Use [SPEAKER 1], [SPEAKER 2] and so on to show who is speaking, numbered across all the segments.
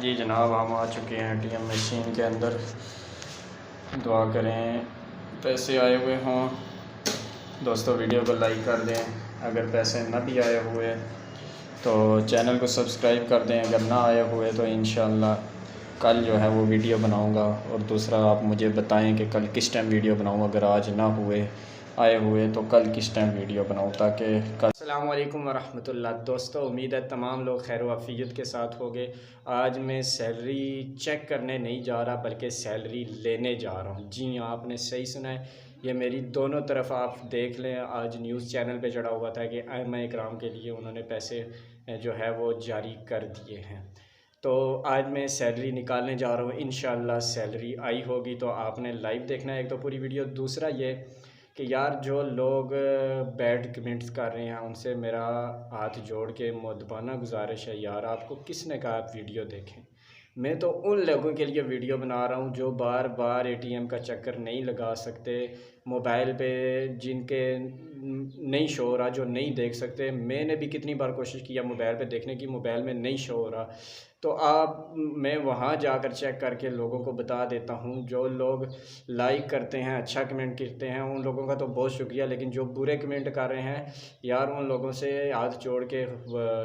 [SPEAKER 1] जी जनाब, हम आ चुके हैं एटीएम मशीन के अंदर। दुआ करें पैसे आए हुए हों। दोस्तों वीडियो को लाइक कर दें। अगर पैसे ना भी आए हुए तो चैनल को सब्सक्राइब कर दें। अगर ना आए हुए तो इंशाल्लाह कल जो है वो वीडियो बनाऊंगा। और दूसरा आप मुझे बताएं कि कल किस टाइम वीडियो बनाऊं। अगर आज ना आए हुए तो कल किस टाइम वीडियो बनाऊं ताकि कल। अस्सलाम वालेकुम वरहमतुल्लाह। दोस्तों उम्मीद है तमाम लोग खैर वाफियत के साथ होंगे। आज मैं सैलरी चेक करने नहीं जा रहा बल्कि सैलरी लेने जा रहा हूँ। जी हाँ, आपने सही सुना है। ये मेरी दोनों तरफ आप देख लें। आज न्यूज़ चैनल पे चढ़ा हुआ था कि आइमा इकराम के लिए उन्होंने पैसे जो है वो जारी कर दिए हैं। तो आज मैं सैलरी निकालने जा रहा हूँ। इंशाल्लाह सैलरी आई होगी तो आपने लाइव देखना है एक तो पूरी वीडियो। दूसरा ये कि यार जो लोग बैड कमेंट्स कर रहे हैं उनसे मेरा हाथ जोड़ के मुअद्दबाना गुजारिश है, यार आपको किसने कहा आप वीडियो देखें। मैं तो उन लोगों के लिए वीडियो बना रहा हूँ जो बार बार एटीएम का चक्कर नहीं लगा सकते, मोबाइल पे जिनके नहीं शो हो रहा, जो नहीं देख सकते। मैंने भी कितनी बार कोशिश किया मोबाइल पे देखने की, मोबाइल में नहीं शो हो रहा। तो मैं वहाँ जाकर चेक करके लोगों को बता देता हूँ। जो लोग लाइक करते हैं, अच्छा कमेंट करते हैं, उन लोगों का तो बहुत शुक्रिया। लेकिन जो बुरे कमेंट कर रहे हैं यार, उन लोगों से हाथ जोड़ के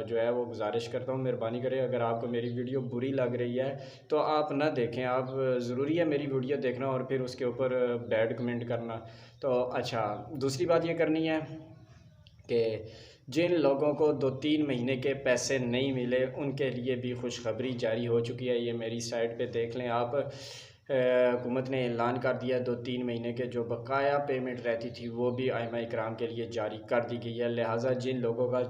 [SPEAKER 1] जो है वो गुजारिश करता हूँ, मेहरबानी करें। अगर आपको मेरी वीडियो बुरी लग रही है तो आप ना देखें। आप ज़रूरी है मेरी वीडियो देखना और फिर उसके ऊपर बैड कमेंट करना। तो अच्छा, दूसरी बात ये करनी है कि जिन लोगों को 2-3 महीने के पैसे नहीं मिले उनके लिए भी खुशखबरी जारी हो चुकी है। ये मेरी साइट पे देख लें आप। हुकूमत ने ऐलान कर दिया 2-3 महीने के जो बकाया पेमेंट रहती थी वो भी आइमा इकराम के लिए जारी कर दी गई है। लिहाजा जिन लोगों का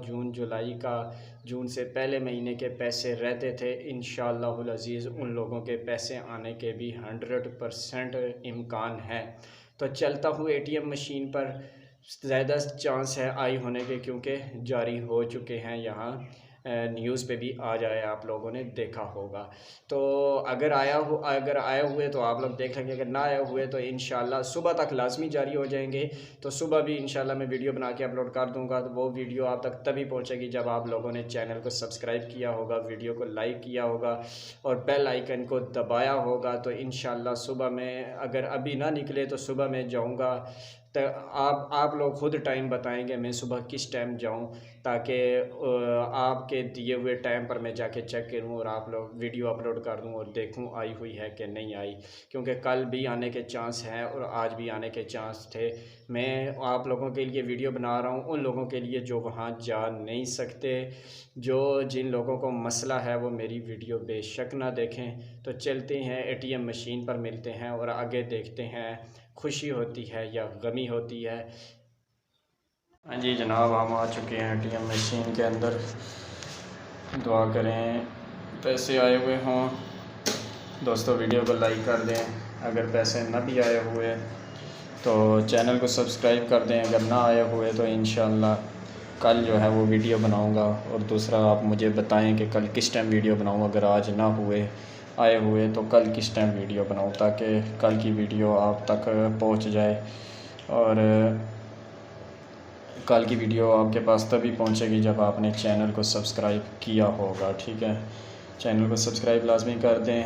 [SPEAKER 1] जून से पहले महीने के पैसे रहते थे, इंशाअल्लाहुल अज़ीज़ उन लोगों के पैसे आने के भी 100% इम्कान है। तो चलता हूँ एटीएम मशीन पर। ज़्यादा चांस है आई होने के क्योंकि जारी हो चुके हैं। यहाँ न्यूज़ पे भी आ जाए, आप लोगों ने देखा होगा। तो अगर आए हुए तो आप लोग देख लेंगे। अगर ना आए हुए तो इंशाल्लाह सुबह तक लाजमी जारी हो जाएंगे। तो सुबह भी इंशाल्लाह मैं वीडियो बना के अपलोड कर दूंगा। तो वो वीडियो आप तक तभी पहुंचेगी जब आप लोगों ने चैनल को सब्सक्राइब किया होगा, वीडियो को लाइक किया होगा और बेल आइकन को दबाया होगा। तो इंशाल्लाह सुबह में, अगर अभी ना निकले तो सुबह में जाऊँगा। तो आप लोग खुद टाइम बताएंगे मैं सुबह किस टाइम जाऊं, ताकि आपके दिए हुए टाइम पर मैं जाके चेक करूं और आप लोग वीडियो अपलोड कर दूं और देखूं आई हुई है कि नहीं आई। क्योंकि कल भी आने के चांस हैं और आज भी आने के चांस थे। मैं आप लोगों के लिए वीडियो बना रहा हूं, उन लोगों के लिए जो वहां जा नहीं सकते। जिन लोगों को मसला है वो मेरी वीडियो बेशक ना देखें। तो चलते हैं एटीएम मशीन पर, मिलते हैं और आगे देखते हैं खुशी होती है या गमी होती है। हाँ जी जनाब, हम आ चुके हैं एटीएम मशीन के अंदर। दुआ करें पैसे आए हुए हों। दोस्तों वीडियो को लाइक कर दें। अगर पैसे ना भी आए हुए तो चैनल को सब्सक्राइब कर दें। अगर ना आए हुए तो इंशाल्लाह कल जो है वो वीडियो बनाऊंगा। और दूसरा आप मुझे बताएं कि कल किस टाइम वीडियो बनाऊं। अगर आज ना आए हुए तो कल किस टाइम वीडियो बनाऊं ताकि कल की वीडियो आप तक पहुंच जाए। और कल की वीडियो आपके पास तभी पहुंचेगी जब आपने चैनल को सब्सक्राइब किया होगा। ठीक है, चैनल को सब्सक्राइब लाजमी कर दें।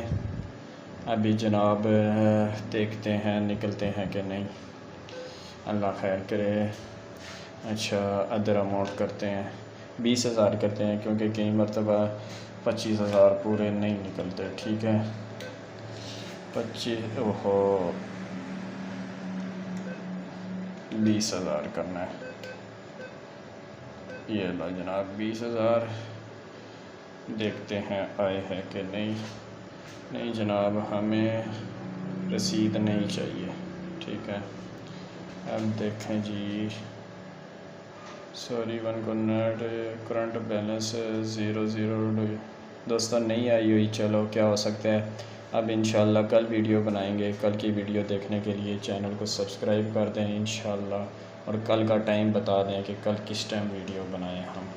[SPEAKER 1] अभी जनाब देखते हैं निकलते हैं कि नहीं, अल्लाह खैर करे। अच्छा, अदर अमाउंट करते हैं, 20,000 करते हैं क्योंकि कई मरतबा 25,000 पूरे नहीं निकलते। ठीक है, 25 ओहो 20,000 करना है। ये लो जनाब 20,000, देखते हैं आए हैं कि नहीं जनाब, हमें रसीद नहीं चाहिए। ठीक है, अब देखें जी। सॉरी वन को नेट करंट बैलेंस 0 दोस्तों नहीं आई हुई। चलो क्या हो सकता है, अब इंशाल्लाह कल वीडियो बनाएंगे। कल की वीडियो देखने के लिए चैनल को सब्सक्राइब कर दें इंशाल्लाह। और कल का टाइम बता दें कि कल किस टाइम वीडियो बनाएं हम।